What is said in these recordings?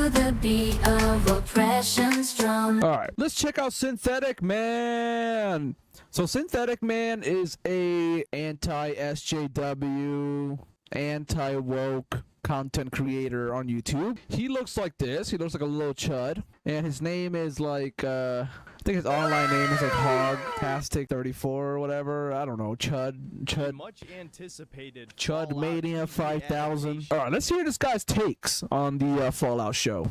to the beat of oppression's drum. All right, let's check out SyntheticMan. So SyntheticMan is a anti-SJW, anti-woke content creator on YouTube. He looks like this. He looks like a little chud, and his name is like I think his online name is like Hogtastic34 or whatever. I don't know. Chud. Much anticipated. Chud Mania 5000. All right, let's hear this guy's takes on the Fallout show.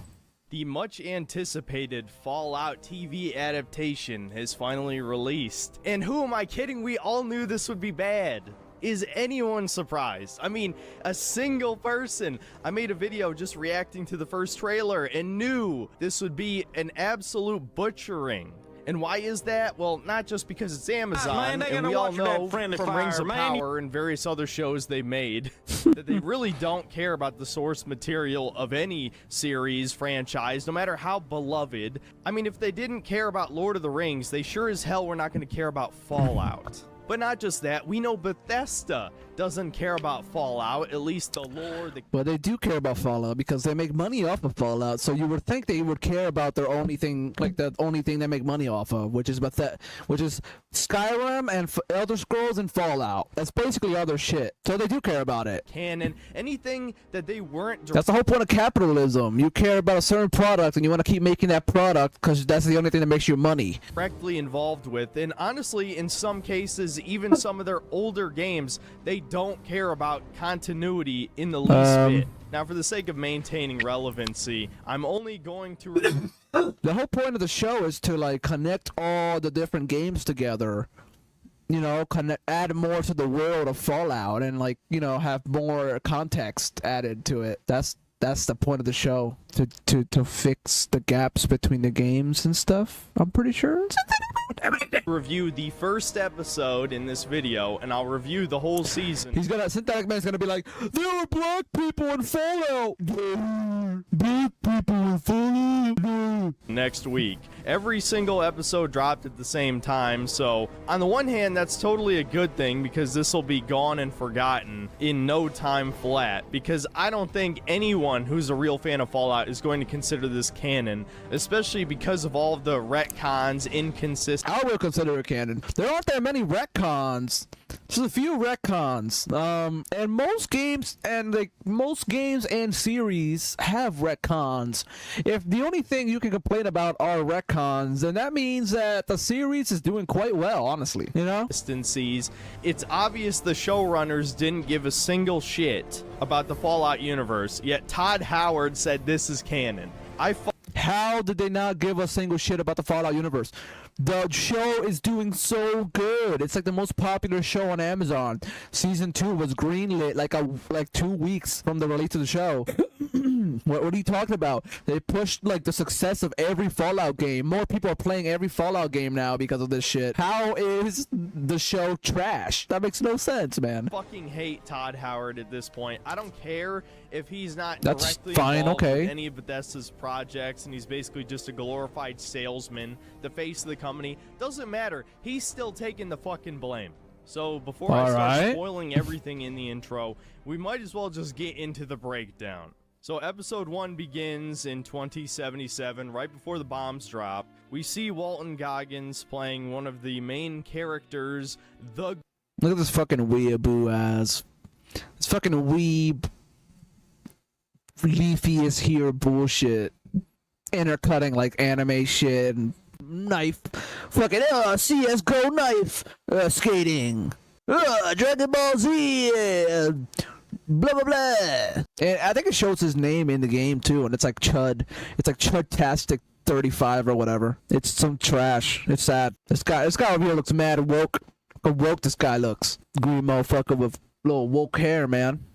The much anticipated Fallout TV adaptation has finally released. And who am I kidding? We all knew this would be bad. Is anyone surprised? I mean, a single person. I made a video just reacting to the first trailer and knew this would be an absolute butchering. And why is that? Well, not just because it's Amazon, and we all know from Rings of Power and various other shows they made that they really don't care about the source material of any series, franchise, no matter how beloved. I mean, if they didn't care about Lord of the Rings, they sure as hell were not going to care about Fallout. But not just that, we know Bethesda doesn't care about Fallout, at least the lore. But they do care about Fallout because they make money off of Fallout. So you would think they would care about their only thing, like the only thing they make money off of, which is Skyrim and Elder Scrolls and Fallout. That's basically other shit. So they do care about it. Canon, anything that they weren't. That's the whole point of capitalism. You care about a certain product and you want to keep making that product because that's the only thing that makes you money. Directly involved with, and honestly, in some cases, even some of their older games, they don't care about continuity in the least bit. Now, for the sake of maintaining relevancy, I'm only going to... The whole point of the show is to, like, connect all the different games together. You know, add more to the world of Fallout and, like, you know, have more context added to it. That's the point of the show, to fix the gaps between the games and stuff, I'm pretty sure. Review the first episode in this video, and I'll review the whole season. SyntheticMan's gonna be like, there were black people in Fallout! Black people in Fallout! Next week. Every single episode dropped at the same time, so on the one hand, that's totally a good thing because this will be gone and forgotten in no time flat, because I don't think anyone who's a real fan of Fallout is going to consider this canon, especially because of all of the retcons, inconsistencies. I will consider it canon. There aren't that many retcons. Just a few retcons. And most games and series have retcons. If the only thing you can complain about are retcons, then that means that the series is doing quite well, honestly. You know? It's obvious the showrunners didn't give a single shit about the Fallout universe, yet Todd Howard said this is canon. How did they not give a single shit about the Fallout universe? The show is doing so good. It's like the most popular show on Amazon. Season 2 was greenlit like 2 weeks from the release of the show. What are you talking about? They pushed like the success of every Fallout game. More people are playing every Fallout game now because of this shit. How is the show trash? That makes no sense, man. I fucking hate Todd Howard at this point. I don't care if he's not That's directly fine, involved okay. with any of Bethesda's projects, and he's basically just a glorified salesman, the face of the company. Doesn't matter. He's still taking the fucking blame. So before I start spoiling everything in the intro, we might as well just get into the breakdown. So episode 1 begins in 2077, right before the bombs drop. We see Walton Goggins playing one of the main characters, the... Look at this fucking weeaboo ass. This fucking weeb... Leafy is here bullshit. Intercutting like anime shit and knife. Fucking CSGO knife skating. Dragon Ball Z. Blah blah blah. And I think it shows his name in the game too, and it's like Chud. It's like Chudtastic35 or whatever. It's some trash. It's sad. This guy over here looks mad woke. How woke this guy looks. Green motherfucker with little woke hair, man.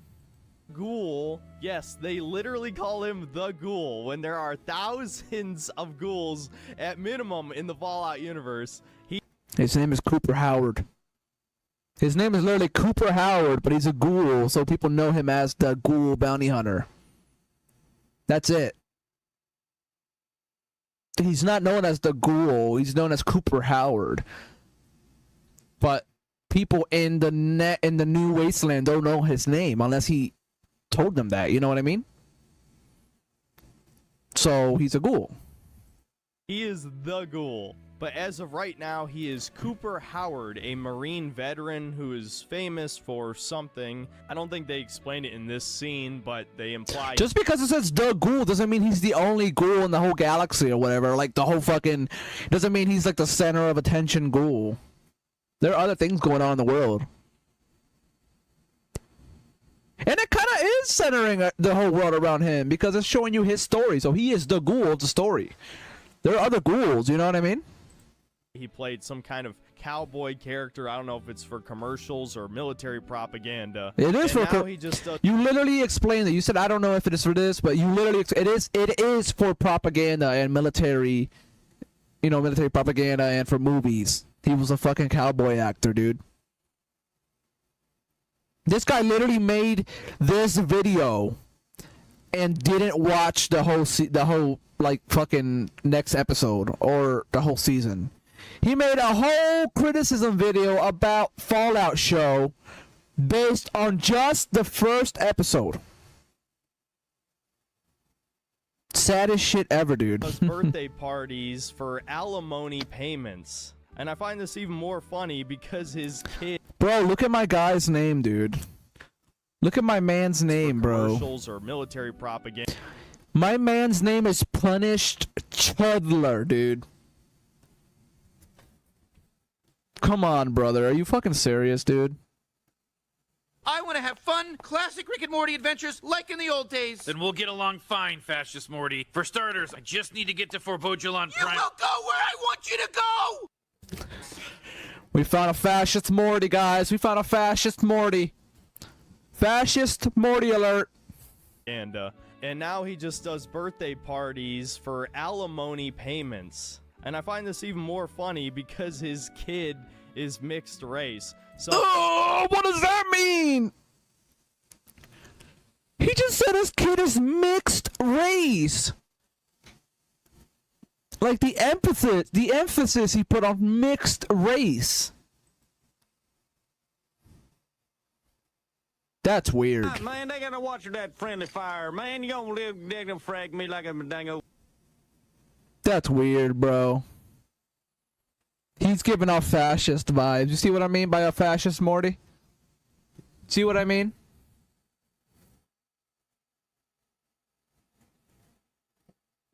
Ghoul. Yes, they literally call him the Ghoul when there are thousands of ghouls at minimum in the Fallout universe. His name is Cooper Howard. His name is literally Cooper Howard, but he's a ghoul, so people know him as the Ghoul Bounty Hunter. That's it. He's not known as the Ghoul. He's known as Cooper Howard. But people in the New Wasteland don't know his name unless he told them that. You know what I mean? So he's a ghoul. He is the ghoul. But as of right now, he is Cooper Howard, a Marine veteran who is famous for something. I don't think they explained it in this scene, but they imply... Just because it says the ghoul doesn't mean he's the only ghoul in the whole galaxy or whatever. Like, the whole fucking... Doesn't mean he's, like, the center of attention ghoul. There are other things going on in the world. And it kind of is centering the whole world around him, because it's showing you his story. So he is the ghoul of the story. There are other ghouls, you know what I mean? He played some kind of cowboy character. I don't know if it's for commercials or military propaganda. It is and for now he just you literally explained it. You said I don't know if it is for this, but you literally it is for propaganda and military, you know, military propaganda and for movies. He was a fucking cowboy actor, dude. This guy literally made this video and didn't watch the whole like fucking next episode or the whole season. He made a whole criticism video about Fallout show based on just the first episode. Saddest shit ever, dude. does birthday parties for alimony payments. And I find this even more funny because his kid... Bro, look at my guy's name, dude. Look at my man's name, bro. Commercials or military propaganda. My man's name is Punished Chudler, dude. Come on, brother. Are you fucking serious, dude? I want to have fun, classic Rick and Morty adventures like in the old days. Then we'll get along fine, Fascist Morty. For starters, I just need to get to Forbodulon You Prime. will go where I want you to go! We found a Fascist Morty, guys. We found a Fascist Morty. Fascist Morty alert. And now he just does birthday parties for alimony payments. And I find this even more funny because his kid is mixed race. So Oh, what does that mean? He just said his kid is mixed race. Like the emphasis he put on mixed race. That's weird. Man, they gotta watch that friendly fire. Man, you gonna live, they gonna frag me like a dango. That's weird, bro. He's giving off fascist vibes. You see what I mean by a fascist, Morty? See what I mean?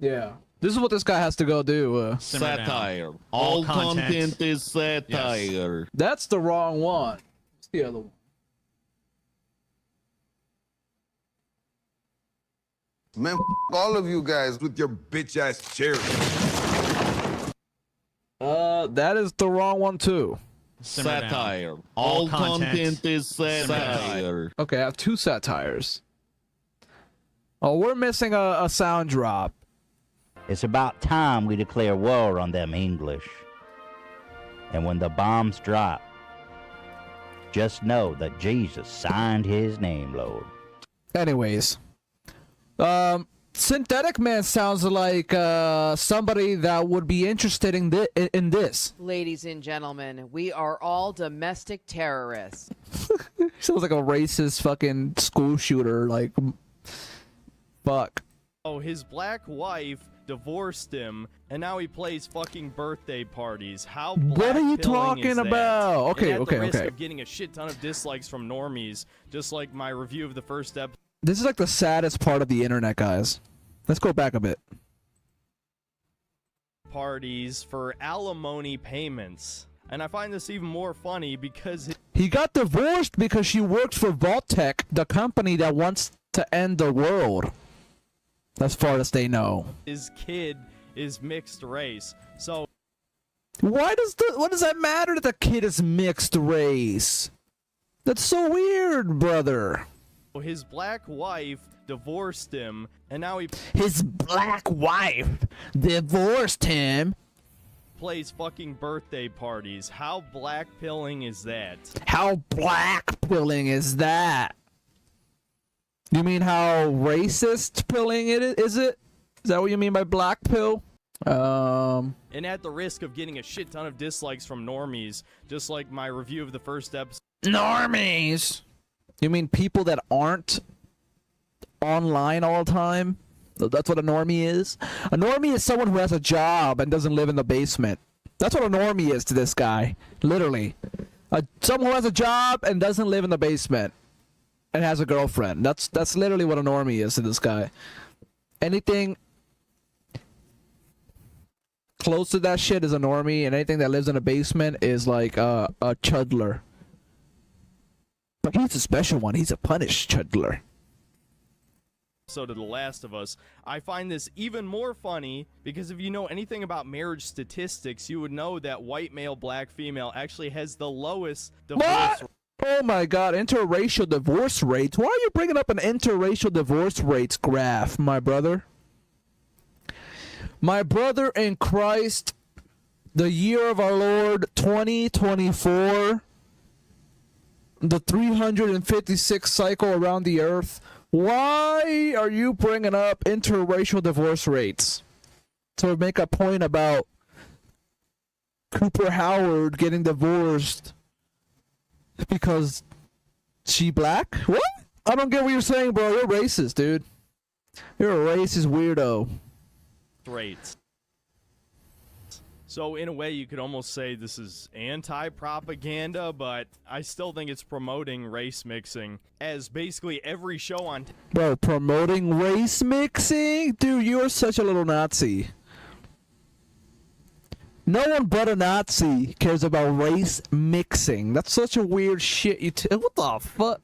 Yeah. This is what this guy has to go do. Simmer down. Satire. All All content content. is satire. That's the wrong one. What's the other one? Man, all of you guys with your bitch ass chairs. That is the wrong one too. Simmer down. Satire. All content is Simmer down. satire. Okay, I have two satires. Oh, we're missing a sound drop. It's about time we declare war on them English. And when the bombs drop, just know that Jesus signed his name, Lord. Anyways, SyntheticMan sounds like somebody that would be interested in this. Ladies and gentlemen, we are all domestic terrorists. Sounds like a racist fucking school shooter. Like, fuck. oh, his black wife divorced him, and now he plays fucking birthday parties. How What are you black-pilling talking is that? about? Okay, And at okay, the risk okay. of getting a shit ton of dislikes from normies, just like my review of the first episode. This is like the saddest part of the internet, guys. Let's go back a bit. Parties for alimony payments. And I find this even more funny because He got divorced because she worked for Vault-Tec, the company that wants to end the world. As far as they know. his kid is mixed race. So What does that matter that the kid is mixed race? That's so weird, brother. his black wife divorced him, and now he His black wife divorced him. plays fucking birthday parties. How black pilling is that? How black pilling is that? You mean how racist pilling it is? Is that what you mean by black pill? And at the risk of getting a shit ton of dislikes from normies, just like my review of the first episode. Normies. You mean people that aren't online all the time? That's what a normie is. A normie is someone who has a job and doesn't live in the basement. That's what a normie is to this guy. Literally. Someone who has a job and doesn't live in the basement and has a girlfriend. That's literally what a normie is to this guy. Anything close to that shit is a normie, and anything that lives in a basement is like a chudler. But he's a special one. He's a punished chudler. So to The Last of Us, I find this even more funny because if you know anything about marriage statistics, you would know that white male, black female actually has the lowest divorce What? Oh my god, interracial divorce rates. Why are you bringing up an interracial divorce rates graph, my brother? My brother in Christ, the year of our Lord 2024, the 356th cycle around the earth. Why are you bringing up interracial divorce rates? To make a point about Cooper Howard getting divorced because she black? What? I don't get what you're saying, bro. You're racist, dude. You're a racist weirdo. rates. So in a way, you could almost say this is anti-propaganda, but I still think it's promoting race mixing, as basically every show on... Bro, promoting race mixing? Dude, you are such a little Nazi. No one but a Nazi cares about race mixing. That's such a weird shit. What the fuck?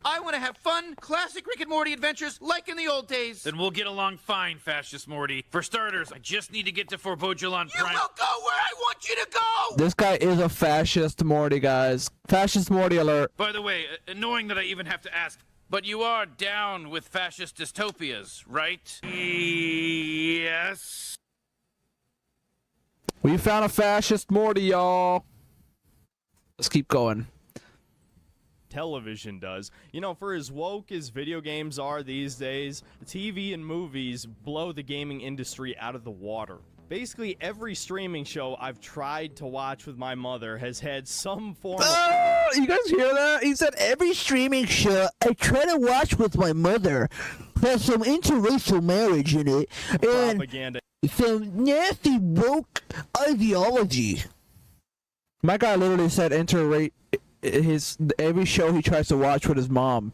I want to have fun, classic Rick and Morty adventures like in the old days. Then we'll get along fine, Fascist Morty. For starters, I just need to get to Fort Bojalon You Prime. will go where I want you to go! This guy is a fascist Morty, guys. Fascist Morty alert. By the way, annoying that I even have to ask, but you are down with fascist dystopias, right? Yes. We found a fascist Morty, y'all. Let's keep going. Television does. You know, for as woke as video games are these days, TV and movies blow the gaming industry out of the water. Basically, every streaming show I've tried to watch with my mother has had some form of... You guys hear that? He said every streaming show I try to watch with my mother has some interracial marriage in it and propaganda. some nasty woke ideology. My guy literally said every show he tries to watch with his mom.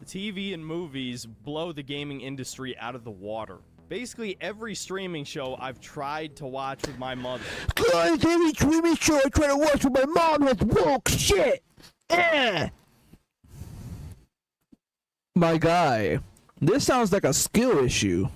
TV and movies blow the gaming industry out of the water. Basically, every streaming show I've tried to watch with my mother. Guys, every streaming show I try to watch with my mom has woke shit. My guy, this sounds like a skill issue.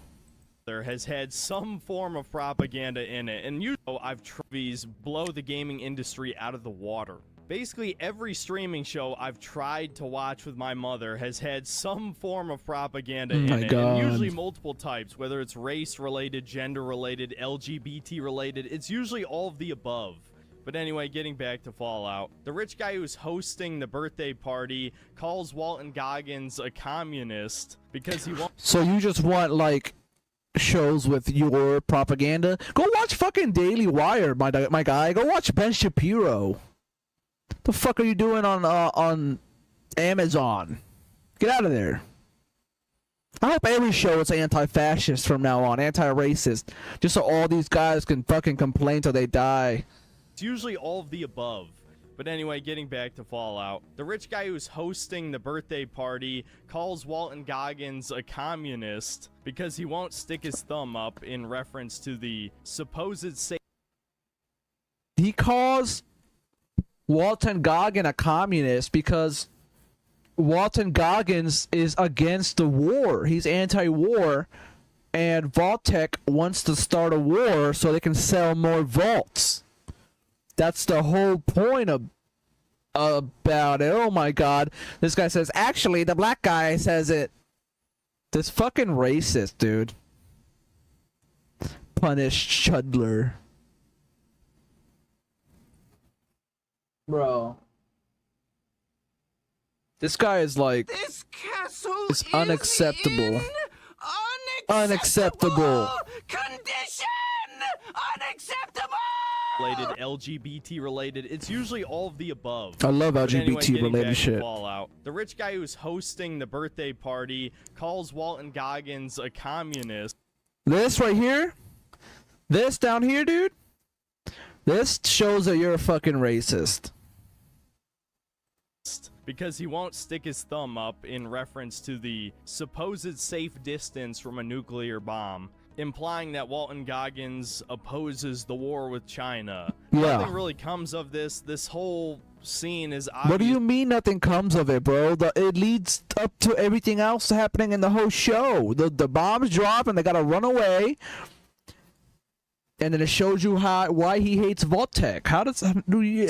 There has had some form of propaganda in it, and you know I've tried these blow the gaming industry out of the water. Basically, every streaming show I've tried to watch with my mother has had some form of propaganda in it, and usually multiple types, whether it's race-related, gender-related, LGBT-related, it's usually all of the above. But anyway, getting back to Fallout, the rich guy who's hosting the birthday party calls Walton Goggins a communist because he won't... So you just want, like, shows with your propaganda? Go watch fucking Daily Wire, my guy. Go watch Ben Shapiro. The fuck are you doing on Amazon? Get out of there. I hope every show is anti-fascist from now on, anti-racist, just so all these guys can fucking complain till they die. It's usually all of the above. But anyway, getting back to Fallout, the rich guy who's hosting the birthday party calls Walton Goggins a communist because he won't stick his thumb up in reference to the supposed... He calls Walton Goggins a communist because Walton Goggins is against the war. He's anti-war, and Vault-Tec wants to start a war so they can sell more vaults. That's the whole point about it. Oh my god. This guy says, actually, the black guy says it. This fucking racist, dude. Punished chudler. Bro. This guy is like... This castle is unacceptable. Unacceptable Unacceptable. condition! Unacceptable! related, LGBT related. It's usually all of the above. I love But anyway, LGBT getting related back to shit. Fallout. The rich guy who's hosting the birthday party calls Walton Goggins a communist. This right here, this down here, dude, this shows that you're a fucking racist. Because he won't stick his thumb up in reference to the supposed safe distance from a nuclear bomb, implying that Walton Goggins opposes the war with China. Yeah. Nothing really comes of this. This whole scene is obvious. What do you mean nothing comes of it, bro? It leads up to everything else happening in the whole show. The bombs drop and they gotta run away. And then it shows you why he hates Vault-Tec. How does do you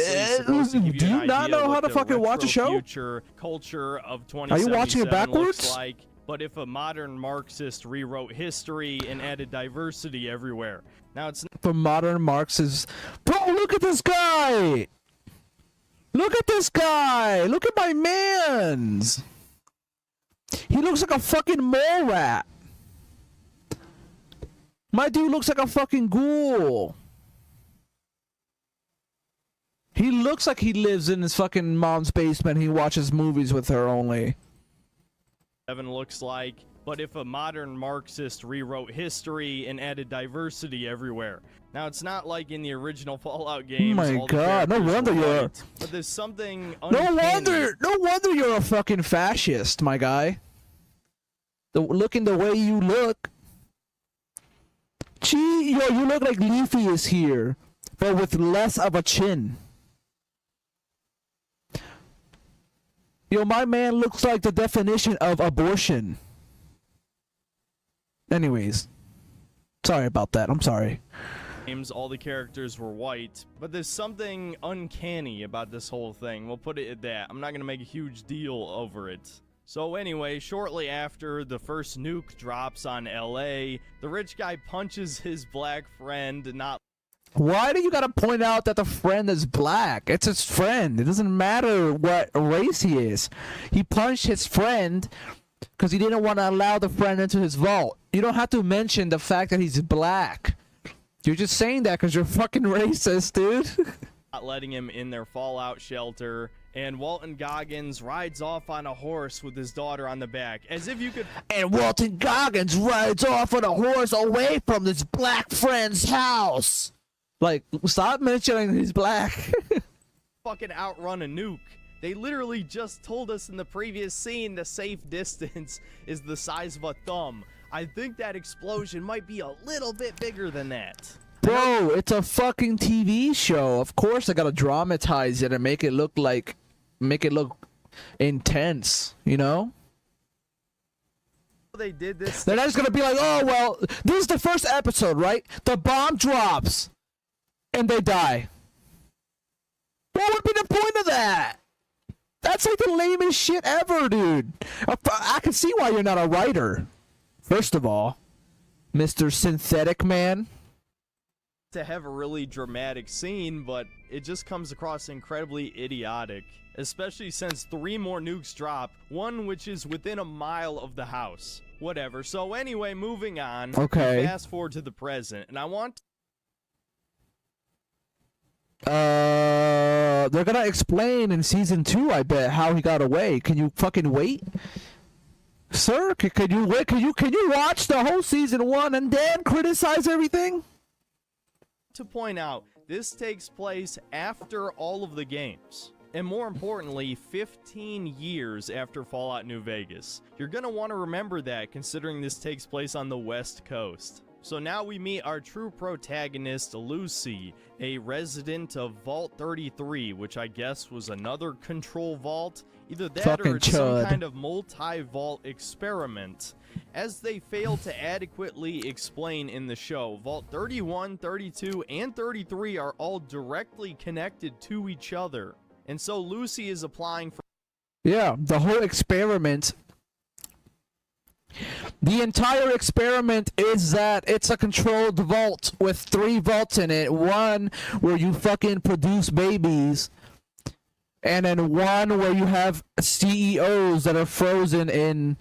not know how to fucking watch a show? Future culture of Are you watching it 2077 backwards? looks like, but if a modern Marxist rewrote history and added diversity everywhere. Now it's For modern Marxists, bro, look at this guy. Look at this guy. Look at my man's. He looks like a fucking mole rat. My dude looks like a fucking ghoul. He looks like he lives in his fucking mom's basement. He watches movies with her only. looks like, but if a modern Marxist rewrote history and added diversity everywhere. Now it's not like in the original Fallout games. Oh my all the God, no characters wonder were you're- white, but there's something No uncanny. wonder you're a fucking fascist, my guy. Looking the way you look. Gee, yo, you look like Leafy is here, but with less of a chin. Yo, my man looks like the definition of abortion. Anyways, sorry about that. I'm sorry. Games, all the characters were white, but there's something uncanny about this whole thing. We'll put it at that. I'm not gonna make a huge deal over it. So anyway, shortly after the first nuke drops on LA, the rich guy punches his black friend, not Why do you gotta point out that the friend is black? It's his friend. It doesn't matter what race he is. He punched his friend because he didn't want to allow the friend into his vault. You don't have to mention the fact that he's black. You're just saying that because you're fucking racist, dude. not letting him in their Fallout shelter, and Walton Goggins rides off on a horse with his daughter on the back, as if you could. And Walton Goggins rides off on a horse away from his black friend's house. Like, stop mentioning he's black. Fucking outrun a nuke. They literally just told us in the previous scene the safe distance is the size of a thumb. I think that explosion might be a little bit bigger than that. Bro, it's a fucking TV show. Of course I gotta dramatize it and make it look intense, you know? They did this. They're not just gonna be like, oh, well, this is the first episode, right? The bomb drops and they die. What would be the point of that? That's like the lamest shit ever, dude. I can see why you're not a writer. First of all, Mr. SyntheticMan. To have a really dramatic scene, but it just comes across incredibly idiotic, especially since 3 more nukes drop, one which is within a mile of the house. Whatever. So anyway, moving on. Okay. Fast forward to the present, and I want They're gonna explain in season 2, I bet, how he got away. Can you fucking wait? Sir, can you wait? Can you watch the whole season 1 and then criticize everything? to point out, this takes place after all of the games. And more importantly, 15 years after Fallout New Vegas. You're gonna want to remember that, considering this takes place on the West Coast. So now we meet our true protagonist, Lucy, a resident of Vault 33, which I guess was another control vault. Either that Fucking or it's some chud. kind of multi-vault experiment. As they fail to adequately explain in the show, Vault 31, 32, and 33 are all directly connected to each other. And so Lucy is applying for Yeah, the whole experiment. The entire experiment is that it's a controlled vault with 3 vaults in it. One where you fucking produce babies, and then one where you have CEOs that are frozen in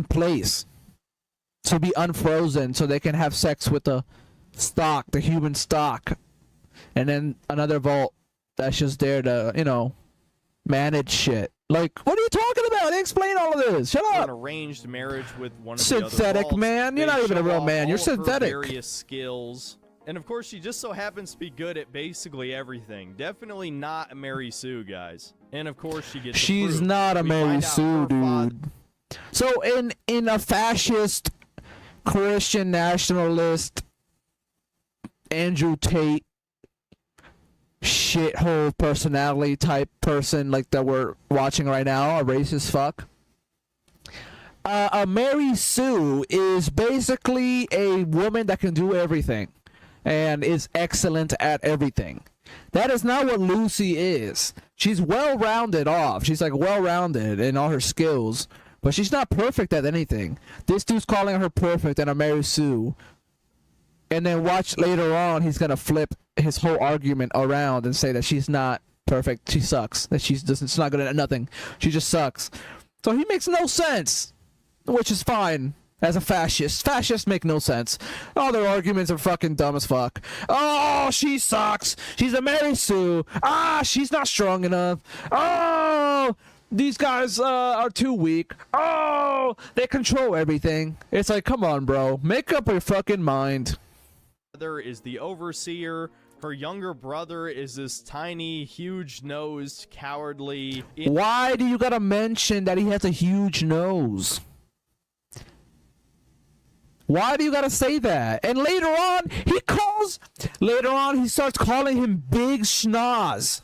place to be unfrozen so they can have sex with the stock, the human stock. and then another vault that's just there to, you know, manage shit. Like, what are you talking about? Explain all of this. Shut An up. arranged marriage with one of the Synthetic other man? You're They not even a show real off man. You're all of her synthetic. Various skills. And of course, she just so happens to be good at basically everything. Definitely not a Mary Sue, guys. And of course, she gets She's approved. not a We Mary find out Sue, her father- dude. So in a fascist, Christian nationalist, Andrew Tate, shithole personality type person like that we're watching right now, a racist fuck. A Mary Sue is basically a woman that can do everything and is excellent at everything. That is not what Lucy is. She's well-rounded off. She's like well-rounded in all her skills, but she's not perfect at anything. This dude's calling her perfect and a Mary Sue. And then watch later on, he's gonna flip his whole argument around and say that she's not perfect. She sucks. That she's not good at nothing. She just sucks. So he makes no sense, which is fine as a fascist. Fascists make no sense. All their arguments are fucking dumb as fuck. Oh, she sucks. She's a Mary Sue. Ah, she's not strong enough. Oh, these guys are too weak. Oh, they control everything. It's like, come on, bro. Make up your fucking mind. Mother is the overseer. Her younger brother is this tiny, huge-nosed, cowardly. Why do you gotta mention that he has a huge nose? Why do you gotta say that? And later on, he starts calling him Big Schnoz.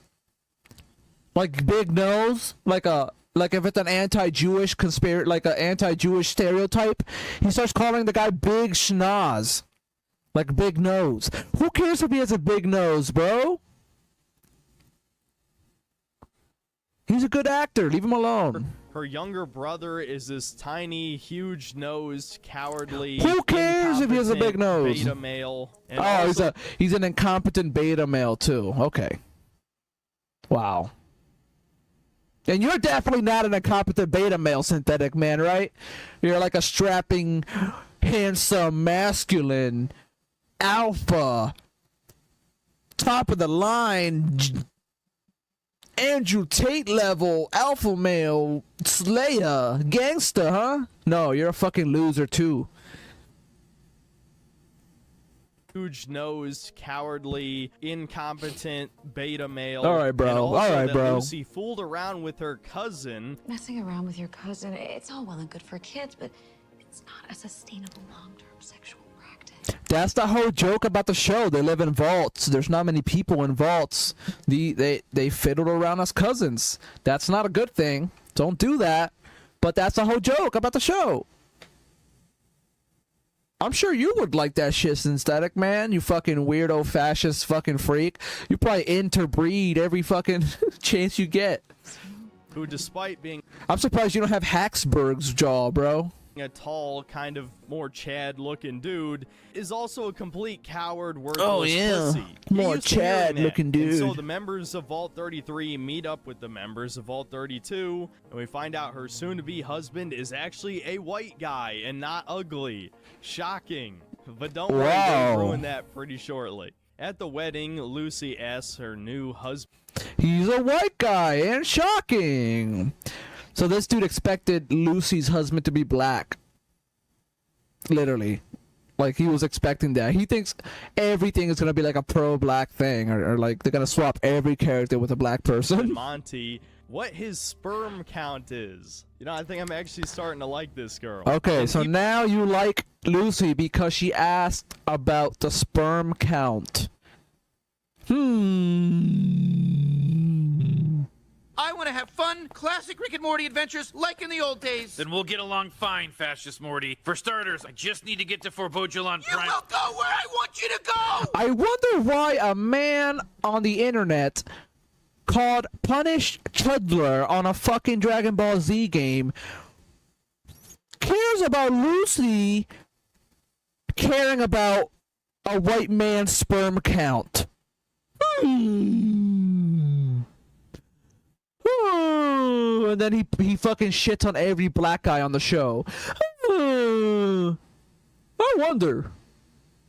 Like big nose, like if it's an anti-Jewish like an anti-Jewish stereotype, he starts calling the guy Big Schnoz. Like big nose. Who cares if he has a big nose, bro? He's a good actor. Leave him alone. Her younger brother is this tiny, huge-nosed, cowardly. Who cares if he has a big incompetent nose? Beta male. And Oh, also, he's an incompetent beta male too. Okay. Wow. And you're definitely not an incompetent beta male, Synthetic Man, right? You're like a strapping, handsome, masculine, alpha, top of the line, Andrew Tate level, alpha male, slayer, gangster, huh? No, you're a fucking loser too. huge-nosed, cowardly, incompetent beta male. All right, bro. And also All right, that bro. Lucy fooled around with her cousin. Messing around with your cousin, it's all well and good for kids, but it's not a sustainable long-term sexual practice. That's the whole joke about the show. They live in vaults. There's not many people in vaults. They fiddled around as cousins. That's not a good thing. Don't do that. But that's the whole joke about the show. I'm sure you would like that shit, Synthetic Man. You fucking weirdo fascist fucking freak. You probably interbreed every fucking chance you get. Who, despite being I'm surprised you don't have Hacksburg's jaw, bro. a tall, kind of more Chad-looking dude, is also a complete coward, worthless Oh, yeah. pussy. More You're used to hearing that. Chad-looking And so dude. the members of Vault 33 meet up with the members of Vault 32, and we find out her soon-to-be husband is actually a white guy and not ugly. Shocking. But don't worry, Wow. they ruin that pretty shortly. At the wedding, Lucy asks her new husband. He's a white guy, and shocking. So this dude expected Lucy's husband to be black. Literally. Like, he was expecting that. He thinks everything is going to be like a pro-black thing, or like they're going to swap every character with a black person. Monty what his sperm count is. You know, I think I'm actually starting to like this girl. Okay, And so now you like Lucy because she asked about the sperm count. I want to have fun, classic Rick and Morty adventures like in the old days. Then we'll get along fine, Fascist Morty. For starters, I just need to get to Forbodulon You Prime. will go where I want you to go! I wonder why a man on the internet called Punished Chudler on a fucking Dragon Ball Z game cares about Lucy caring about a white man's sperm count. And then he fucking shits on every black guy on the show. I wonder.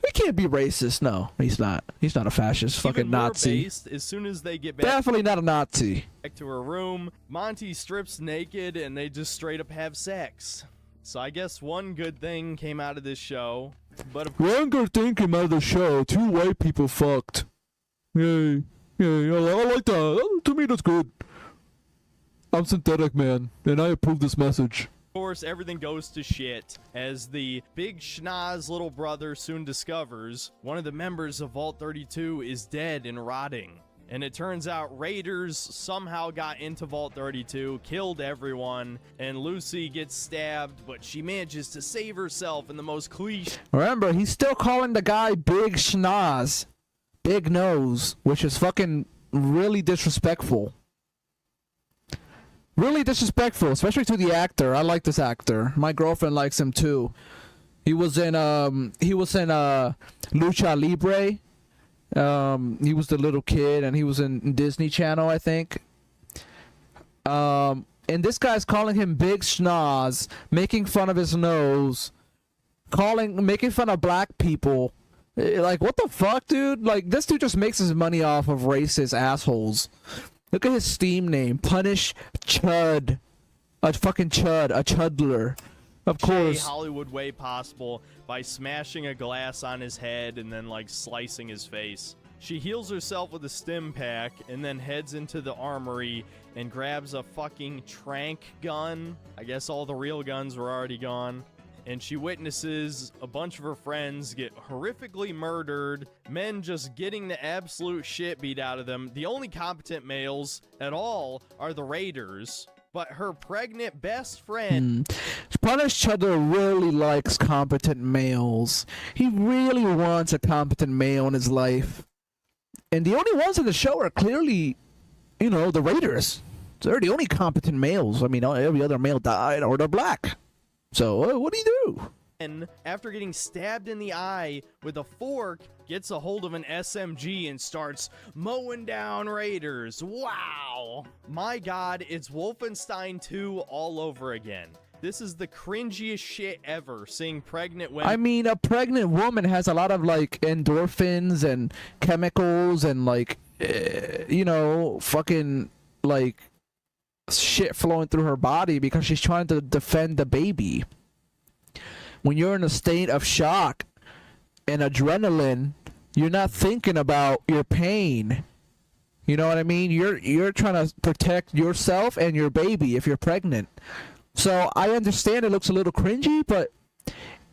He can't be racist. No, he's not. He's not a fascist. Fucking Even more Nazi. based, as soon as they get back Definitely not a Nazi. to her room, Monty strips naked and they just straight up have sex. So I guess one good thing came out of this show, but of One good thing came out of the show. 2 white people fucked. Yay. Yeah, I like that. To me, that's good. I'm SyntheticMan, and I approve this message. course, everything goes to shit as the big schnoz little brother soon discovers one of the members of Vault 32 is dead and rotting. And it turns out raiders somehow got into Vault 32, killed everyone, and Lucy gets stabbed, but she manages to save herself in the most cliche. Remember, he's still calling the guy Big Schnoz, Big Nose, which is fucking really disrespectful. Really disrespectful, especially to the actor. I like this actor. My girlfriend likes him too. He was in Lucha Libre. He was the little kid, and he was in Disney Channel, I think. And this guy's calling him Big Schnoz, making fun of his nose, making fun of black people. Like, what the fuck, dude? Like, this dude just makes his money off of racist assholes. Look at his Steam name, Punish Chud, a fucking chud, a chudler. Of course. Hollywood way possible by smashing a glass on his head and then like slicing his face. She heals herself with a stim pack and then heads into the armory and grabs a fucking trank gun. I guess all the real guns were already gone. And she witnesses a bunch of her friends get horrifically murdered, men just getting the absolute shit beat out of them. The only competent males at all are the raiders. But her pregnant best friend... Punish Chudder really likes competent males. He really wants a competent male in his life. And the only ones in the show are clearly, you know, the Raiders. They're the only competent males. I mean, every other male died or they're black. So, what do you do? And after getting stabbed in the eye with a fork, gets a hold of an SMG and starts mowing down raiders. Wow! My god, it's Wolfenstein 2 all over again. This is the cringiest shit ever, seeing pregnant women. I mean, a pregnant woman has a lot of, like, endorphins and chemicals and, like, you know, fucking, like, shit flowing through her body because she's trying to defend the baby. When you're in a state of shock and adrenaline, you're not thinking about your pain. You know what I mean? You're trying to protect yourself and your baby if you're pregnant. So I understand it looks a little cringy, but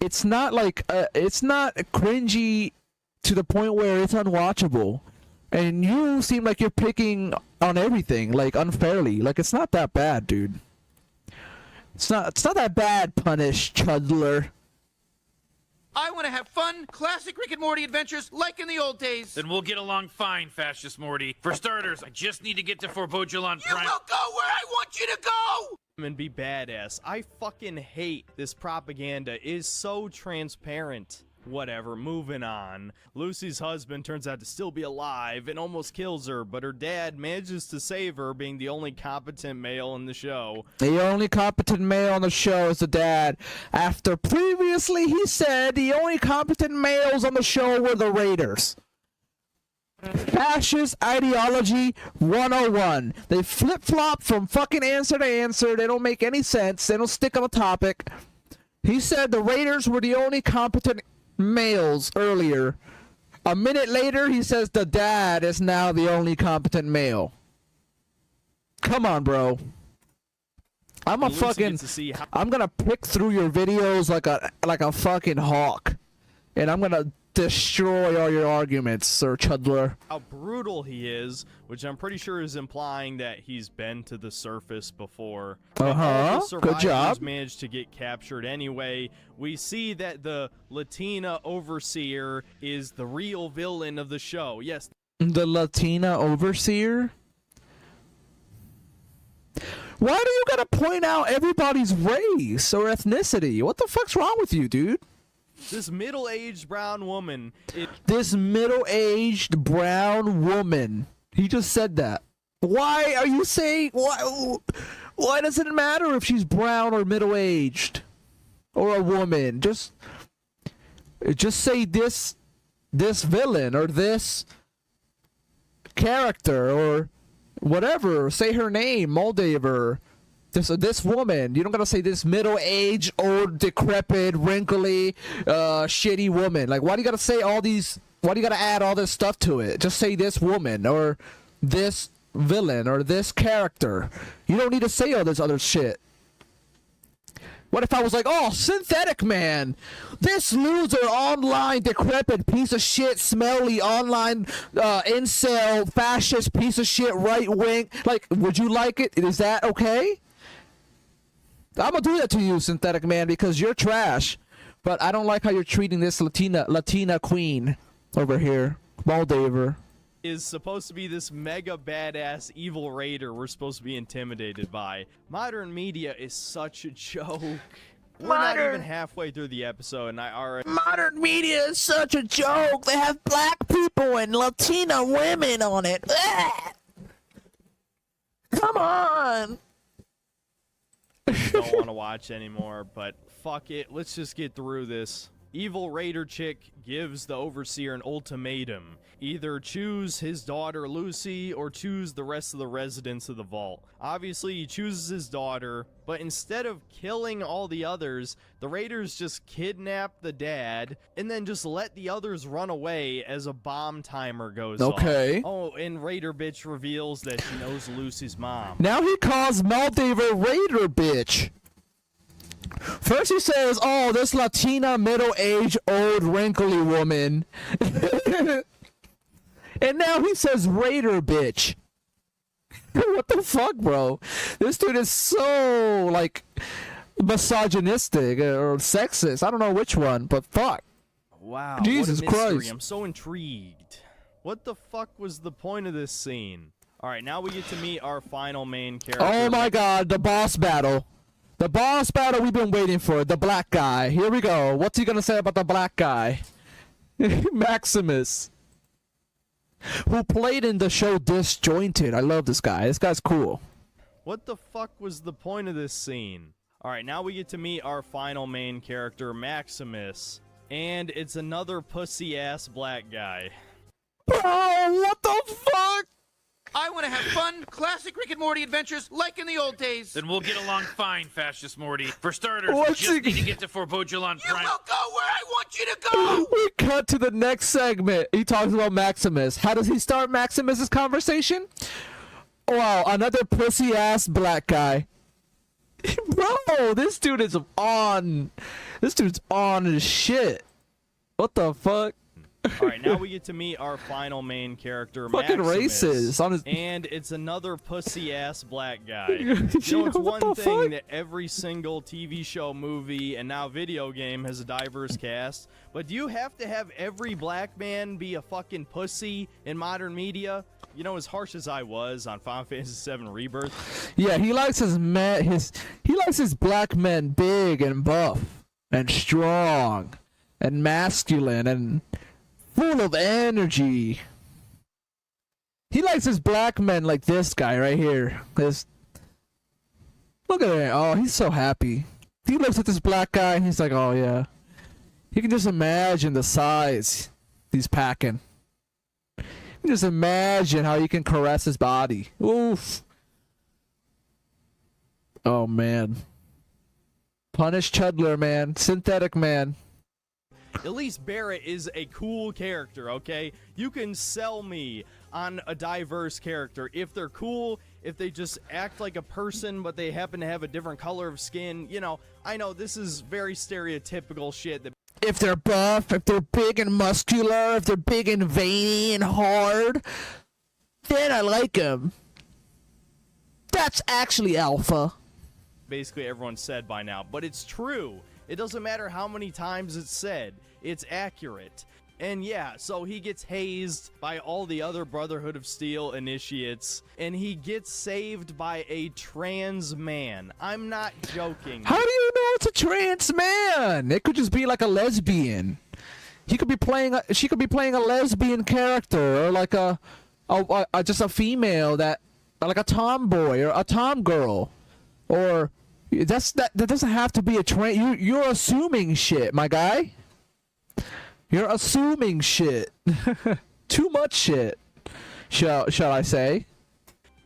it's not like it's not cringy to the point where it's unwatchable. And you seem like you're picking on everything, like, unfairly. Like, it's not that bad, dude. It's not that bad, Punish Chudler. I want to have fun, classic Rick and Morty adventures like in the old days. Then we'll get along fine, Fascist Morty. For starters, I just need to get to Fort Bojalon You Prime. will go where I want you to go! And be badass. I fucking hate this propaganda. It is so transparent. Whatever, moving on. Lucy's husband turns out to still be alive and almost kills her, but her dad manages to save her, being the only competent male in the show. The only competent male on the show is the dad. After previously he said the only competent males on the show were the Raiders. Fascist ideology 101. They flip-flop from fucking answer to answer. They don't make any sense. They don't stick on a topic. He said the Raiders were the only competent males earlier. A minute later, he says the dad is now the only competent male. Come on, bro. I'm gonna pick through your videos like a fucking hawk, and I'm gonna destroy all your arguments, Sir Chudler. How brutal he is, which I'm pretty sure is implying that he's been to the surface before. Good job. Managed to get captured anyway. We see that the Latina overseer is the real villain of the show. Yes. The Latina overseer? Why do you gotta point out everybody's race or ethnicity? What the fuck's wrong with you, dude? This middle-aged brown woman. This middle-aged brown woman. He just said that. Why are you saying... Why does it matter if she's brown or middle-aged? Or a woman? Just... Just say this villain or this character or whatever. Say her name, Moldaver. This woman. You don't gotta say this middle-aged, old, decrepit, wrinkly, shitty woman. Like, why do you gotta say all these? Why do you gotta add all this stuff to it? Just say this woman or this villain or this character. You don't need to say all this other shit. What if I was like, oh, SyntheticMan, this loser, online, decrepit, piece of shit, smelly, online, incel, fascist, piece of shit, right wing. Like, would you like it? Is that okay? I'm gonna do that to you, SyntheticMan, because you're trash. But I don't like how you're treating this Latina queen over here, Moldaver. Is supposed to be this mega badass evil raider we're supposed to be intimidated by. Modern media is such a joke. We're not even halfway through the episode and I already... Modern media is such a joke. They have black people and Latina women on it. Ugh. Come on. Don't want to watch anymore, but fuck it. Let's just get through this. Evil Raider chick gives the Overseer an ultimatum. Either choose his daughter Lucy or choose the rest of the residents of the vault. Obviously, he chooses his daughter, but instead of killing all the others, the Raiders just kidnap the dad and then just let the others run away as a bomb timer goes off. Okay. Oh, and Raider bitch reveals that she knows Lucy's mom. Now he calls Moldaver Raider bitch. First he says, oh, this Latina, middle-aged, old, wrinkly woman. And now he says Raider bitch. What the fuck, bro? This dude is so, like, misogynistic or sexist. I don't know which one, but fuck. Wow, Jesus what a mystery. Christ. I'm so intrigued. What the fuck was the point of this scene? Alright, now we get to meet our final main character. Oh my god, the boss battle. The boss battle we've been waiting for. The black guy. Here we go. What's he gonna say about the black guy? Maximus. Who played in the show Disjointed. I love this guy. This guy's cool. What the fuck was the point of this scene? Alright, now we get to meet our final main character, Maximus. And it's another pussy-ass black guy. Bro, what the fuck? I want to have fun, classic Rick and Morty adventures like in the old days. Then we'll get along fine, Fascist Morty. For starters, What's we just he- need to get to Forbodulon You Prime. will go where I want you to go. We cut to the next segment. He talks about Maximus. How does he start Maximus's conversation? Wow, another pussy-ass black guy. Bro, this dude is on. This dude's on his shit. What the fuck? Alright, now we get to meet our final main character, Fucking Maximus. racist. On his... And it's another pussy-ass black guy. You know, it's What one the thing fuck? that every single TV show, movie, and now video game has a diverse cast, but do you have to have every black man be a fucking pussy in modern media? You know, as harsh as I was on Final Fantasy VII Rebirth. Yeah, he likes his he likes his black men big and buff and strong and masculine and full of energy. He likes his black men like this guy right here. This. Look at him. Oh, he's so happy. He looks at this black guy and he's like, oh yeah. You can just imagine the size he's packing. You can just imagine how you can caress his body. Oof. Oh man. Punish Chudler, man. SyntheticMan. At least Barrett is a cool character, okay? You can sell me on a diverse character. If they're cool, if they just act like a person, but they happen to have a different color of skin, you know, I know this is very stereotypical shit that If they're buff, if they're big and muscular, if they're big and veiny and hard, then I like them. That's actually alpha. basically everyone said by now, but it's true. It doesn't matter how many times it's said. It's accurate. And yeah, so he gets hazed by all the other Brotherhood of Steel initiates, and he gets saved by a trans man. I'm not joking. How do you know it's a trans man? It could just be like a lesbian. He could be playing. She could be playing a lesbian character, or like a just a female that, like a tomboy or a tomgirl, or that doesn't have to be a trans. You're assuming shit, my guy. You're assuming shit. Too much shit. Shall I say?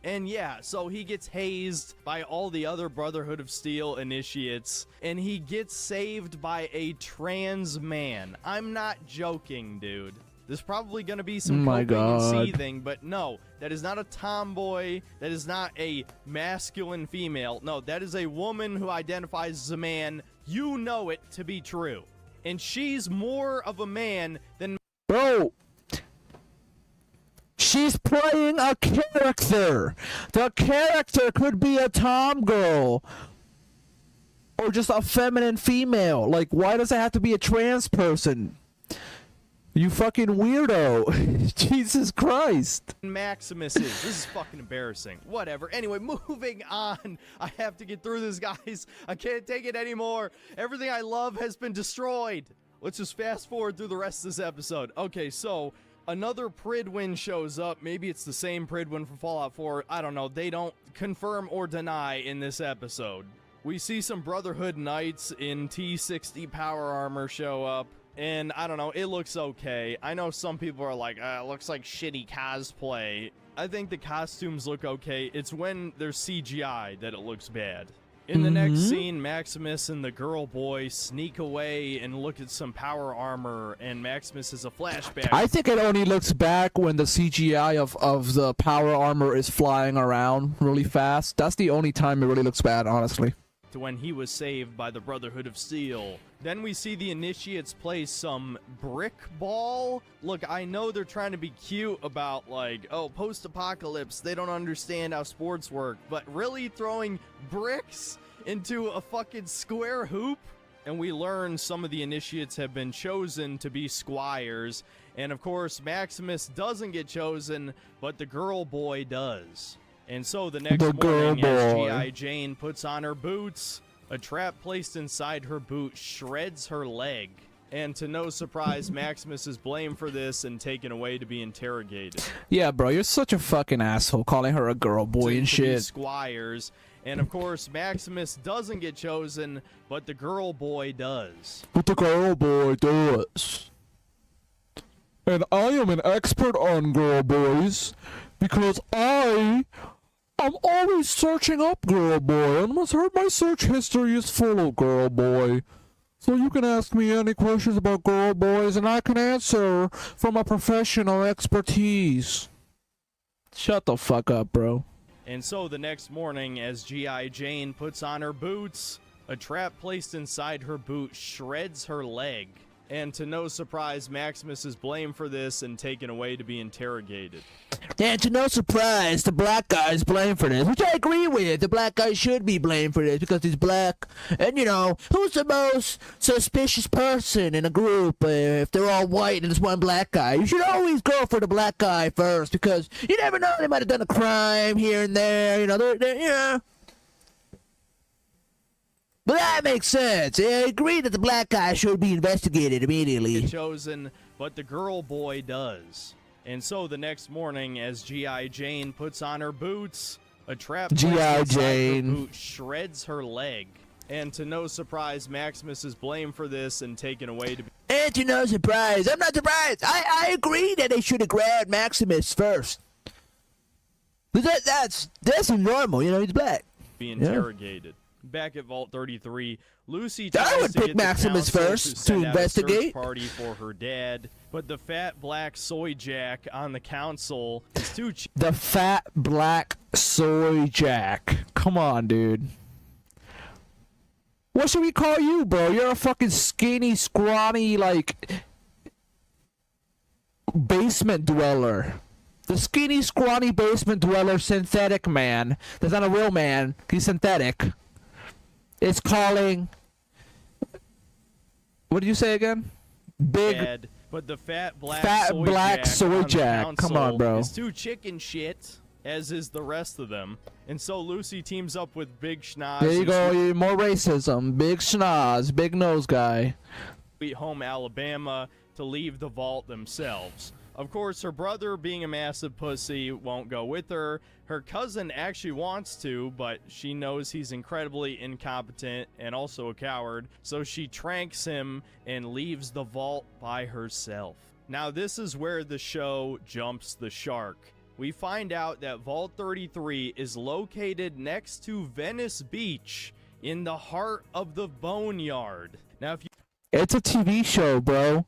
And yeah, so he gets hazed by all the other Brotherhood of Steel initiates, and he gets saved by a trans man. I'm not joking, dude. There's probably going to be some coping and seething, but no, that is not a tomboy. That is not a masculine female. No, that is a woman who identifies as a man. You know it to be true. And she's more of a man than... Bro! She's playing a character. The character could be a tom girl. Or just a feminine female. Like, why does it have to be a trans person? You fucking weirdo. Jesus Christ. Maximus is. This is fucking embarrassing. Whatever. Anyway, moving on. I have to get through this, guys. I can't take it anymore. Everything I love has been destroyed. Let's just fast forward through the rest of this episode. Okay, so another Pridwin shows up. Maybe it's the same Pridwin from Fallout 4. I don't know. They don't confirm or deny in this episode. We see some Brotherhood Knights in T60 power armor show up. And I don't know, it looks okay. I know some people are like, it looks like shitty cosplay. I think the costumes look okay. It's when there's CGI that it looks bad. In the next scene, Maximus and the girl boy sneak away and look at some power armor, and Maximus has a flashback. I think it only looks back when the CGI of the power armor is flying around really fast. That's the only time it really looks bad, honestly. To when he was saved by the Brotherhood of Steel. Then we see the initiates play some brick ball. Look, I know they're trying to be cute about, like, oh, post-apocalypse, they don't understand how sports work, but really throwing bricks into a fucking square hoop? And we learn some of the initiates have been chosen to be squires, and of course Maximus doesn't get chosen, but the girl boy does. And so the next morning, as G.I. Jane puts on her boots, a trap placed inside her boot shreds her leg. And to no surprise, Maximus is blamed for this and taken away to be interrogated. Yeah, bro, you're such a fucking asshole calling her a girl boy and shit. Squires. And of course, Maximus doesn't get chosen, but the girl boy does. But the girl boy does. And I am an expert on girl boys because I'm always searching up girl boy, and must heard my search history is full of girl boy. So you can ask me any questions about girl boys, and I can answer from a professional expertise. Shut the fuck up, bro. And so the next morning, as G.I. Jane puts on her boots, a trap placed inside her boot shreds her leg. And to no surprise, Maximus is blamed for this and taken away to be interrogated. And to no surprise, the black guy is blamed for this, which I agree with. The black guy should be blamed for this because he's black. And, you know, who's the most suspicious person in a group if they're all white and there's one black guy? You should always go for the black guy first because you never know, they might have done a crime here and there. You know, yeah. But that makes sense. I agree that the black guy should be investigated immediately. Chosen, but the girl boy does. And so the next morning, as G.I. Jane puts on her boots, a trap G.I. Jane her boot shreds her leg. And to no surprise, Maximus is blamed for this and taken away to be... And to no surprise, I'm not surprised. I agree that they should have grabbed Maximus first. But that's normal, you know, he's black. Be interrogated. Back at Vault 33, Lucy I would pick Maximus first to investigate. Party for her dad, but the fat black soy jack on the council is too cheap. The fat black soy jack. Come on, dude. What should we call you, bro? You're a fucking skinny, scrawny, like, basement dweller. The skinny, scrawny basement dweller SyntheticMan. That's not a real man. He's synthetic. It's calling. What did you say again? Big. Dad, but the fat black soy jack. Come on, bro. Is too chicken shit, as is the rest of them. And so Lucy teams up with Big Schnoz. There you go. More racism. Big Schnoz. Big nose guy. Sweet Home Alabama to leave the vault themselves. Of course, her brother, being a massive pussy, won't go with her. Her cousin actually wants to, but she knows he's incredibly incompetent and also a coward, so she tranks him and leaves the vault by herself. Now, this is where the show jumps the shark. We find out that Vault 33 is located next to Venice Beach in the heart of the Boneyard. Now, if you... It's a TV show, bro.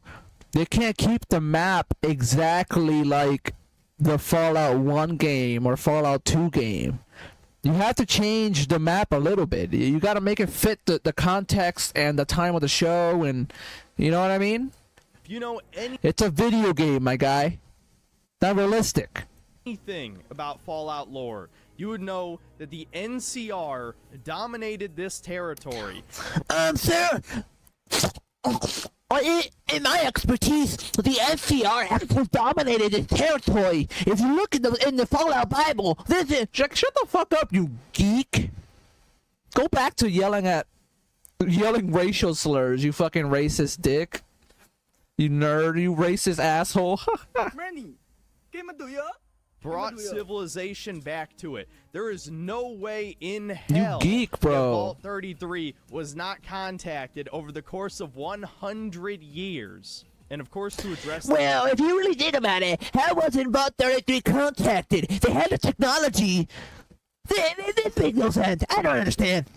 They can't keep the map exactly like the Fallout 1 game or Fallout 2 game. You have to change the map a little bit. You got to make it fit the context and the time of the show, and you know what I mean? If you know It's a video game, my guy. Not realistic. anything about Fallout lore, you would know that the NCR dominated this territory. Sir, in my expertise, the NCR actually dominated this territory. If you look in the Fallout Bible, this is... Shut the fuck up, you geek. Go back to yelling racial slurs, you fucking racist dick. You nerd, you racist asshole. Brought civilization back to it. There is no way in hell you geek, bro. that Vault 33 was not contacted over the course of 100 years. And of course, to address Well, if you really think about it, how wasn't Vault 33 contacted? They had the technology. This makes no sense. I don't understand.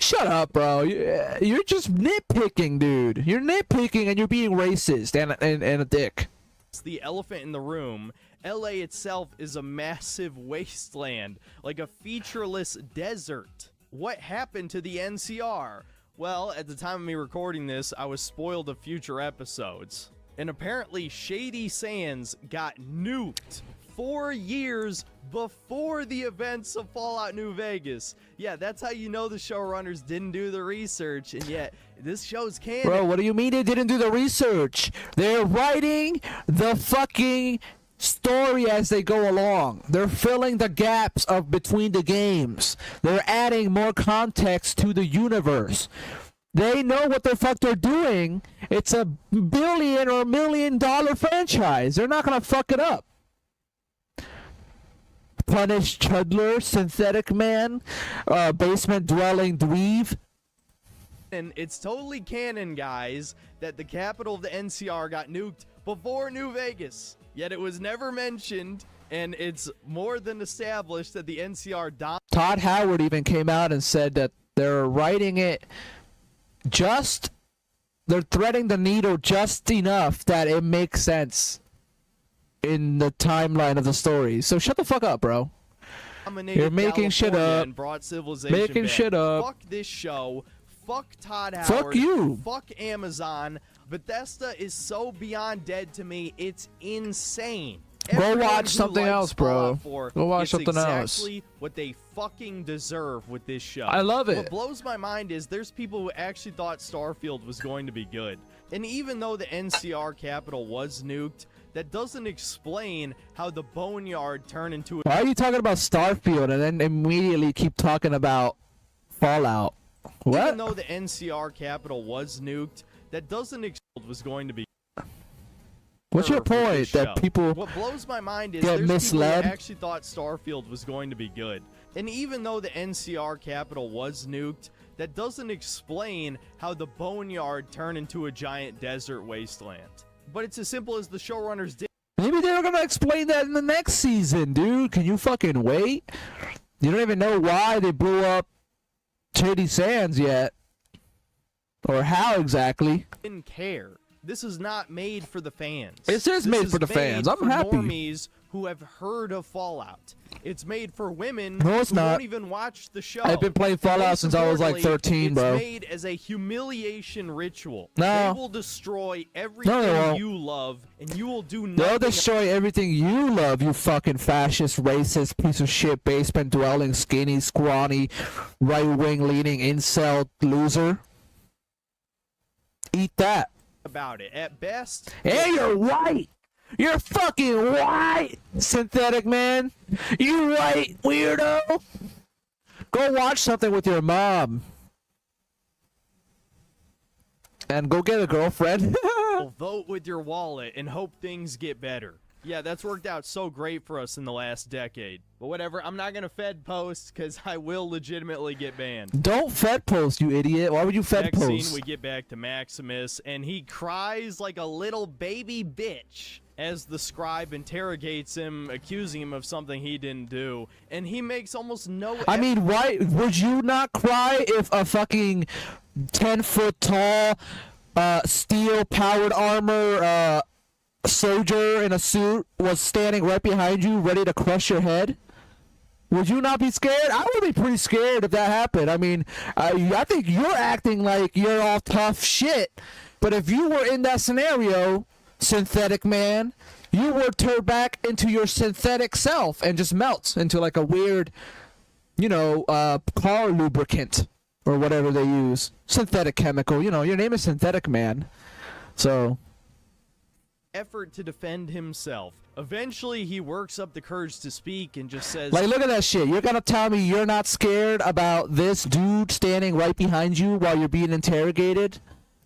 Shut up, bro. You're just nitpicking, dude. You're nitpicking and you're being racist and a dick. the elephant in the room, LA itself is a massive wasteland, like a featureless desert. What happened to the NCR? Well, at the time of me recording this, I was spoiled of future episodes. And apparently, Shady Sands got nuked 4 years before the events of Fallout New Vegas. Yeah, that's how you know the showrunners didn't do the research, and yet this show's canon. Bro, what do you mean they didn't do the research? They're writing the fucking story as they go along. They're filling the gaps of between the games. They're adding more context to the universe. They know what the fuck they're doing. It's a billion or $1 million franchise. They're not gonna fuck it up. Punish Chudler, SyntheticMan, basement dwelling dweeb. And it's totally canon, guys, that the capital of the NCR got nuked before New Vegas. Yet it was never mentioned, and it's more than established that the NCR Todd Howard even came out and said that they're writing it just, they're threading the needle just enough that it makes sense in the timeline of the story. So shut the fuck up, bro. You're making shit up. Making shit up. Fuck this show. Fuck Todd Howard. Fuck you. Fuck Amazon. Bethesda is so beyond dead to me. It's insane. Go watch something else, bro. Go watch something else. Exactly what they fucking deserve with this show. I love it. What blows my mind is there's people who actually thought Starfield was going to be good. And even though the NCR capital was nuked, that doesn't explain how the Boneyard turned into a... Why are you talking about Starfield and then immediately keep talking about Fallout? What? Even though the NCR capital was nuked, that doesn't explain was going to be... What's your point? That people what blows my mind is get there's misled? people who actually thought Starfield was going to be good. And even though the NCR capital was nuked, that doesn't explain how the Boneyard turned into a giant desert wasteland. But it's as simple as the showrunners did. Maybe they're gonna explain that in the next season, dude. Can you fucking wait? You don't even know why they blew up Shady Sands yet. Or how exactly. Didn't care. This is not made for the fans. It is made for the fans. I'm happy. Normies who have heard of Fallout. It's made for women no, it's who not. don't even watch the show. I've been playing Fallout since I was like 13, bro. It's made as a humiliation ritual. No. They will destroy everything you love, and you will do nothing. They'll destroy everything you love, you fucking fascist, racist, piece of shit, basement dwelling, skinny, scrawny, right-wing leaning, incel, loser. Eat that. About it. At best... Hey, you're white! You're fucking white, SyntheticMan! You white weirdo! Go watch something with your mom. And go get a girlfriend. Vote with your wallet and hope things get better. Yeah, that's worked out so great for us in the last decade. But whatever, I'm not going to Fed post because I will legitimately get banned. Don't Fed post, you idiot. Why would you Fed Next post? scene, we get back to Maximus, and he cries like a little baby bitch as the scribe interrogates him, accusing him of something he didn't do. And he makes almost no I mean, why would you not cry if a fucking 10-foot tall, steel-powered armor, soldier in a suit was standing right behind you, ready to crush your head? Would you not be scared? I would be pretty scared if that happened. I mean, I think you're acting like you're all tough shit. But if you were in that scenario, Synthetic Man, you would turn back into your synthetic self and just melt into like a weird, you know, car lubricant or whatever they use. Synthetic chemical. You know, your name is Synthetic Man. So... effort to defend himself. Eventually, he works up the courage to speak and just says, like, look at that shit. You're gonna tell me you're not scared about this dude standing right behind you while you're being interrogated?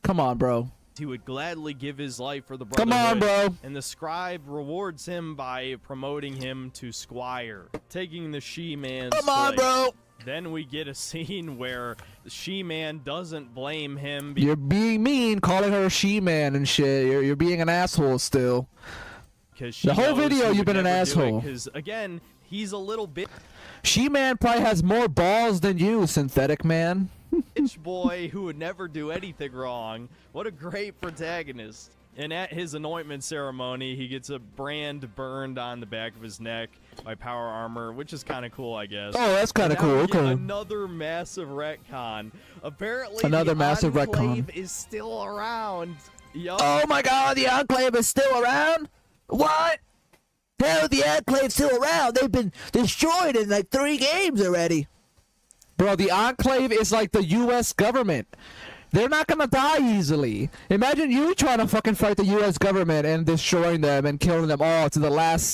Come on, bro. he would gladly give his life for the brotherhood. Come on, bro. And the scribe rewards him by promoting him to squire, taking the she-man's Come on, place. bro. Then we get a scene where the she-man doesn't blame him. You're being mean, calling her a she-man and shit. You're being an asshole still. The whole video, you've been an asshole. Because again, he's a little bit. She-man probably has more balls than you, Synthetic Man. Bitch boy who would never do anything wrong. What a great protagonist. And at his anointment ceremony, he gets a brand burned on the back of his neck by Power Armor, which is kind of cool, I guess. Oh, that's kind of cool. Okay. Another massive retcon. Apparently, another the massive Enclave retcon is still around. Yup. Oh my God, the Enclave is still around? What? Hell, the Enclave's still around. They've been destroyed in like 3 games already. Bro, the Enclave is like the U.S. government. They're not gonna die easily. Imagine you trying to fucking fight the U.S. government and destroying them and killing them all to the last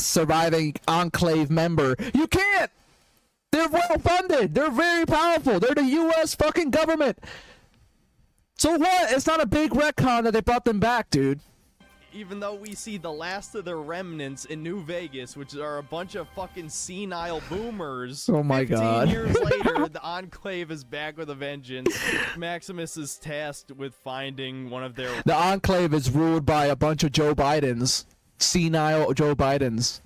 surviving Enclave member. You can't! They're well funded. They're very powerful. They're the U.S. fucking government. So what? It's not a big retcon that they brought them back, dude. Even though we see the last of their remnants in New Vegas, which are a bunch of fucking senile boomers. Oh my 15 God. years later, the Enclave is back with a vengeance. Maximus is tasked with finding one of their... The Enclave is ruled by a bunch of Joe Bidens. Senile Joe Bidens.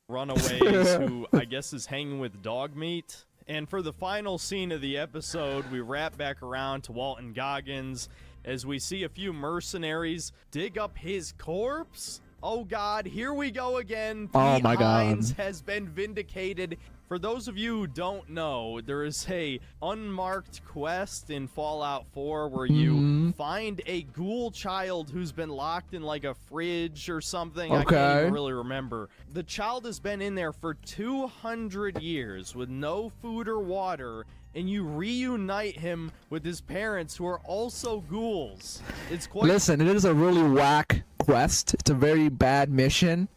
Runaways who, I guess, is hanging with dog meat. And for the final scene of the episode, we wrap back around to Walton Goggins as we see a few mercenaries dig up his corpse. Oh God, here we go again. Oh my God. Hines has been vindicated. For those of you who don't know, there is a unmarked quest in Fallout 4 where you find a ghoul child who's been locked in like a fridge or something. I can't even really remember. The child has been in there for 200 years with no food or water, and you reunite him with his parents who are also ghouls. It's quite... Listen, it is a really whack quest. It's a very bad mission,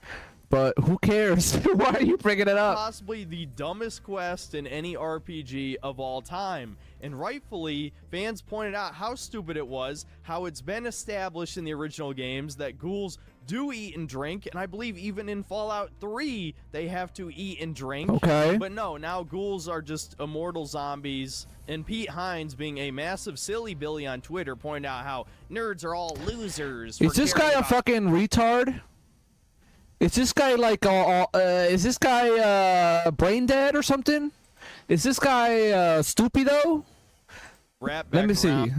but who cares? Why are you bringing it up? Possibly the dumbest quest in any RPG of all time. And rightfully, fans pointed out how stupid it was, how it's been established in the original games that ghouls do eat and drink, and I believe even in Fallout 3 they have to eat and drink. Okay. But no, now ghouls are just immortal zombies, and Pete Hines, being a massive silly Billy on Twitter, pointed out how nerds are all losers. Is this guy a fucking retard? Is this guy like is this guy brain dead or something? Is this guy stupid though? Let me see.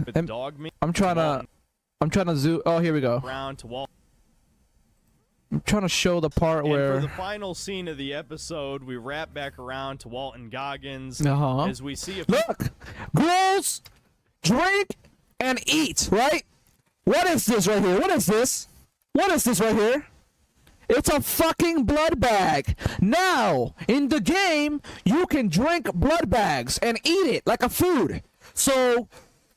I'm trying to zoom. Oh, here we go. I'm trying to show the part where... for the final scene of the episode, we wrap back around to Walton Goggins as we see... Look! Ghouls, drink, and eat, right? What is this right here? What is this? What is this right here? It's a fucking blood bag. Now, in the game, you can drink blood bags and eat it like a food. So,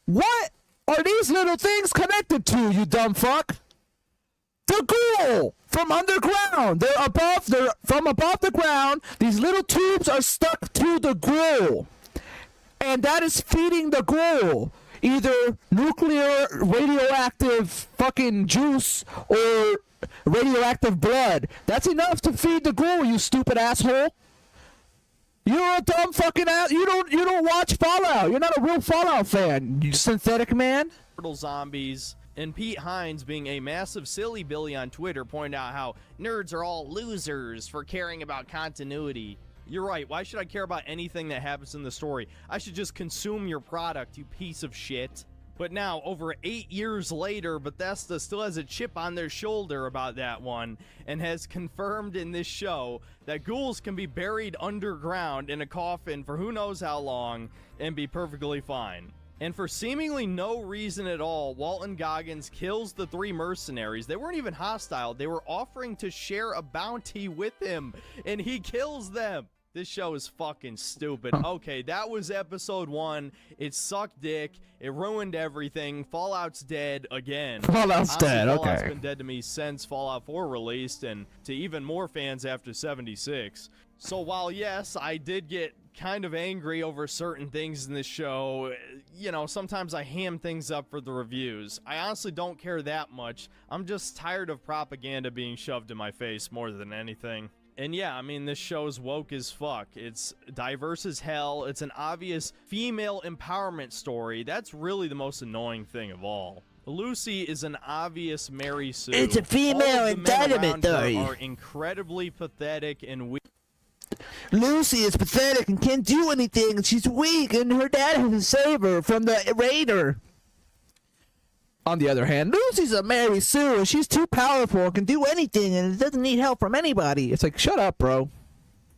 what are these little things connected to, you dumb fuck? The ghoul from underground. They're from above the ground. These little tubes are stuck to the ghoul, and that is feeding the ghoul. either nuclear radioactive fucking juice or radioactive blood. That's enough to feed the ghoul, you stupid asshole. You're a dumb fucking ass. You don't watch Fallout. You're not a real Fallout fan, you synthetic man. Turtle zombies. And Pete Hines, being a massive silly Billy on Twitter, pointed out how nerds are all losers for caring about continuity. You're right, why should I care about anything that happens in the story? I should just consume your product, you piece of shit. But now, over 8 years later, Bethesda still has a chip on their shoulder about that one, and has confirmed in this show that ghouls can be buried underground in a coffin for who knows how long, and be perfectly fine. And for seemingly no reason at all, Walton Goggins kills the 3 mercenaries. They weren't even hostile. They were offering to share a bounty with him, and he kills them. This show is fucking stupid. Okay, that was episode 1. It sucked dick. It ruined everything. Fallout's dead again. Fallout's dead, okay. Fallout's been dead to me since Fallout 4 released, and to even more fans after 76. So while, yes, I did get kind of angry over certain things in this show, you know, sometimes I ham things up for the reviews. I honestly don't care that much. I'm just tired of propaganda being shoved in my face more than anything. And yeah, I mean, this show's woke as fuck. It's diverse as hell. It's an obvious female empowerment story. That's really the most annoying thing of all. Lucy is an obvious Mary Sue. It's a female entitlement story. Are incredibly pathetic and weak. Lucy is pathetic and can't do anything, and she's weak, and her dad has to save her from the raider. On the other hand, Lucy's a Mary Sue, and she's too powerful and can do anything, and doesn't need help from anybody. it's like, shut up, bro.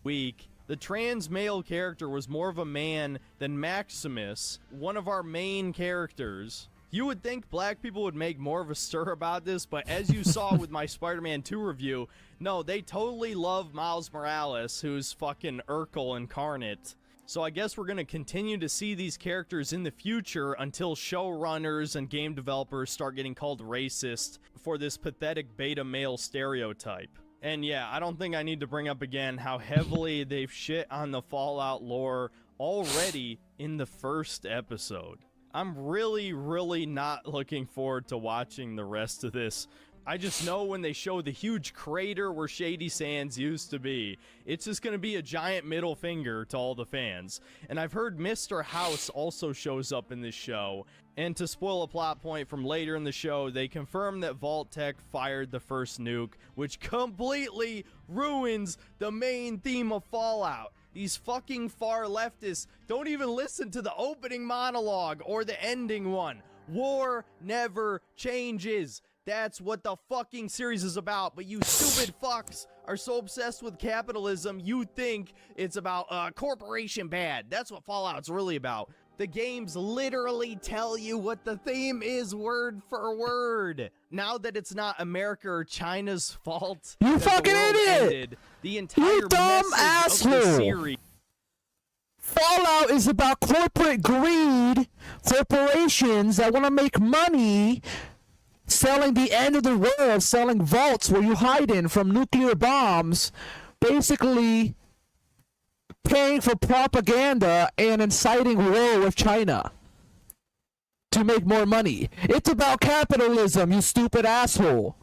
Weak. The trans male character was more of a man than Maximus, one of our main characters. You would think black people would make more of a stir about this, but as you saw with my Spider-Man 2 review, no, they totally love Miles Morales, who's fucking Urkel incarnate. So I guess we're going to continue to see these characters in the future until showrunners and game developers start getting called racist for this pathetic beta male stereotype. And yeah, I don't think I need to bring up again how heavily they've shit on the Fallout lore already in the first episode. I'm really not looking forward to watching the rest of this. I just know when they show the huge crater where Shady Sands used to be, it's just going to be a giant middle finger to all the fans. And I've heard Mr. House also shows up in this show. And to spoil a plot point from later in the show, they confirm that Vault-Tec fired the first nuke, which completely ruins the main theme of Fallout. These fucking far leftists don't even listen to the opening monologue or the ending one. War never changes. That's what the fucking series is about, but you stupid fucks are so obsessed with capitalism, you think it's about corporation bad. That's what Fallout's really about. The games literally tell you what the theme is word for word. Now that it's not America or China's fault, you fucking idiot! Ended, the entire you dumb asshole! Of the series. Fallout is about corporate greed, corporations that want to make money, selling the end of the world, selling vaults where you hide in from nuclear bombs, basically paying for propaganda and inciting war with China to make more money. It's about capitalism, you stupid asshole.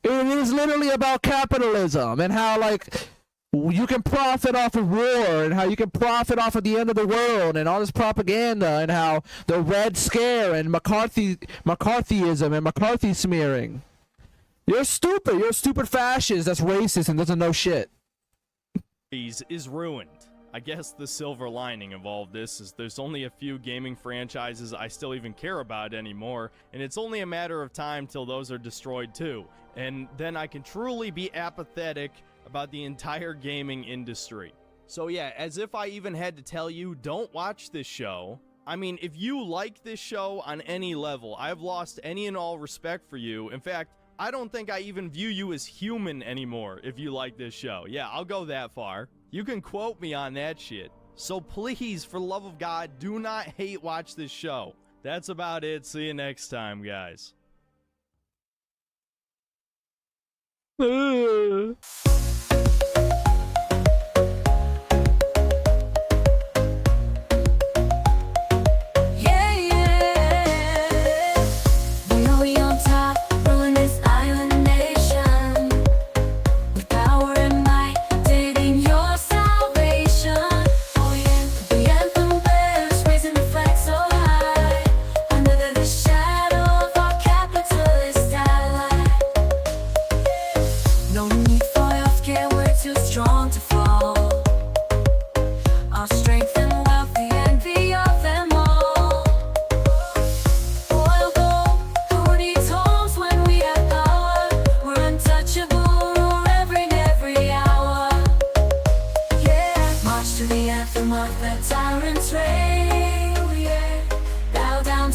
It is literally about capitalism and how, like, you can profit off of war and how you can profit off of the end of the world and all this propaganda and how the Red Scare and McCarthyism and McCarthy smearing. You're stupid. You're a stupid fascist that's racist and doesn't know shit. Is ruined. I guess the silver lining of all of this is there's only a few gaming franchises I still even care about anymore, and it's only a matter of time till those are destroyed too. And then I can truly be apathetic about the entire gaming industry. So yeah, as if I even had to tell you, don't watch this show. I mean, if you like this show on any level, I've lost any and all respect for you. In fact, I don't think I even view you as human anymore if you like this show. Yeah, I'll go that far. You can quote me on that shit. So please, for the love of God, do not hate watch this show. That's about it. See you next time, guys. Yeah.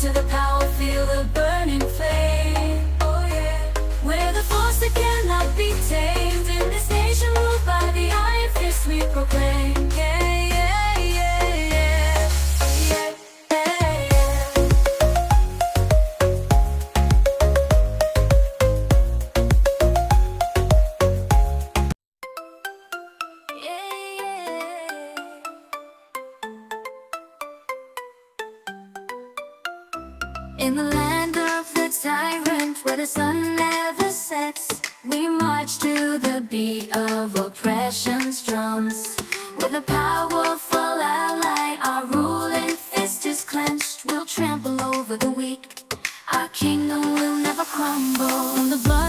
to the power, feel the burning flame. Oh yeah. We're the force that cannot be tamed. In this nation ruled by the iron fist we proclaim. Yeah, yeah, yeah, yeah. Yeah, yeah, yeah, yeah. In the land of the tyrant, where the sun never sets, we march to the beat of oppression's drums. With a powerful ally, our ruling fist is clenched. We'll trample over the weak. Our kingdom will never crumble. From the blood